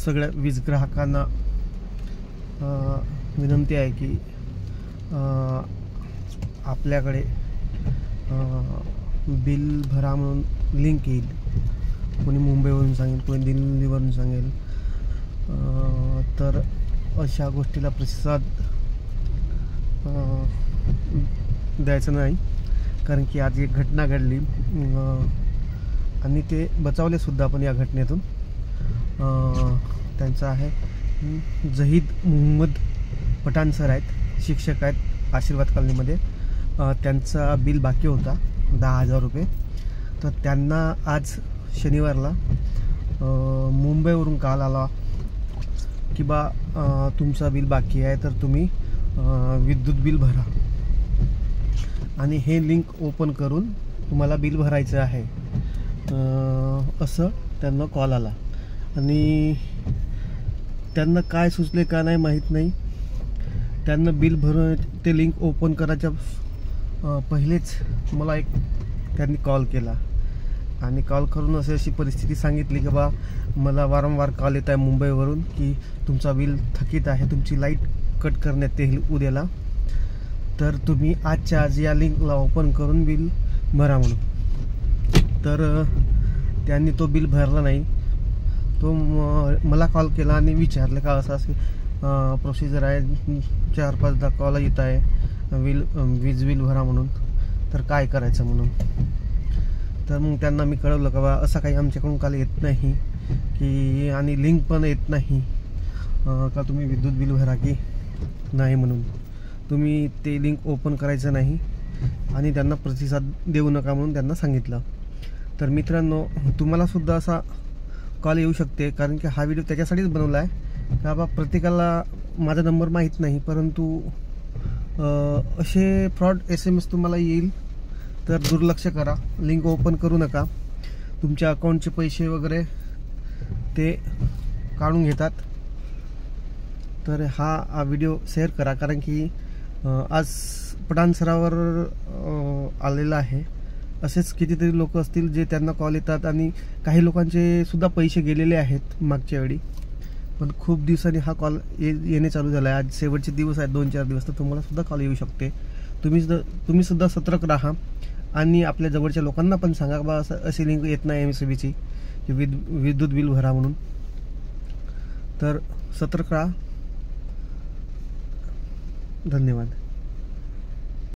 सगळ्या वीज ग्राहकांना विनंती आहे की आपल्याकडे बिल भरा म्हणून लिंक येईल. कोणी मुंबईवरून सांगेल, कोणी दिल्लीवरून सांगेल. तर अशा गोष्टीला प्रतिसाद द्यायचं नाही, कारण की आज एक घटना घडली आणि ते बचावलेसुद्धा आपण या घटनेतून. त्यांचं आहे जहीद मोहम्मद पठाण सर आहेत, शिक्षक आहेत आशीर्वाद कॉलनीमध्ये. त्यांचा बिल बाकी होता 10,000 रुपये. तर त्यांना आज शनिवारला मुंबईवरून कॉल आला की बा तुमचा बिल बाकी आहे, तर तुम्ही विद्युत बिल भरा आणि हे लिंक ओपन करून तुम्हाला बिल भरायचं आहे, असं त्यांना कॉल आला. आणि त्यांना काय सुचले का नाही माहीत नाही, त्यांना बिल ते लिंक ओपन करायच्या पहिलेच मला त्यांनी कॉल केला आणि कॉल करून अशी परिस्थिती सांगितली की बा मला वारंवार कॉल येत आहे मुंबईवरून की तुमचा बिल थकीत आहे, तुमची लाईट कट करण्यात येईल उद्याला, तर तुम्ही आजच्या आज या लिंकला ओपन करून बिल भरा म्हणून. तर त्यांनी तो बिल भरला नाही. तो मला कॉल केला आणि विचारलं का असं प्रोसिजर आहे, 4-5दा कॉल येत आहे वीज बिल भरा म्हणून, तर काय करायचं म्हणून. तर मग त्यांना मी कळवलं का बा असं काही आमच्याकडून कॉल येत नाही की आणि लिंक पण येत नाही का तुम्ही विद्युत बिल भरा की नाही म्हणून. तुम्ही ते लिंक ओपन करायचं नाही आणि त्यांना प्रतिसाद देऊ नका म्हणून त्यांना सांगितलं. तर मित्रांनो, तुम्हालासुद्धा असा कॉल येऊ शकते, कारण की हा व्हिडिओ त्याच्यासाठीच बनवला आहे का बा प्रत्येकाला माझा नंबर माहीत नाही, परंतु असे फ्रॉड SMS तुम्हाला येईल तर दुर्लक्ष करा, लिंक ओपन करू नका. तुमच्या अकाउंटचे पैसे वगैरे ते काढून घेतात. तर हा व्हिडिओ शेअर करा, कारण की आज पठाण सरावर आलेला आहे. असेच कितीतरी लोक असतील जे त्यांना कॉल येतात आणि काही लोकांचे सुद्धा पैसे गेलेले आहेत मागच्या वेळी, पण खूप दिवसांनी हा कॉल येणे चालू झाला आहे. आज शेवटचे दिवस आहेत, 2-4 दिवस, तर तुम्हाला सुद्धा कॉल येऊ शकते. तुम्ही सुद्धा सतर्क राहा आणि आपल्या जवळच्या लोकांना पण सांगा बा अशी लिंक येत नाही MSEBची की विद्युत बिल भरा म्हणून. तर सतर्क राहा. धन्यवाद.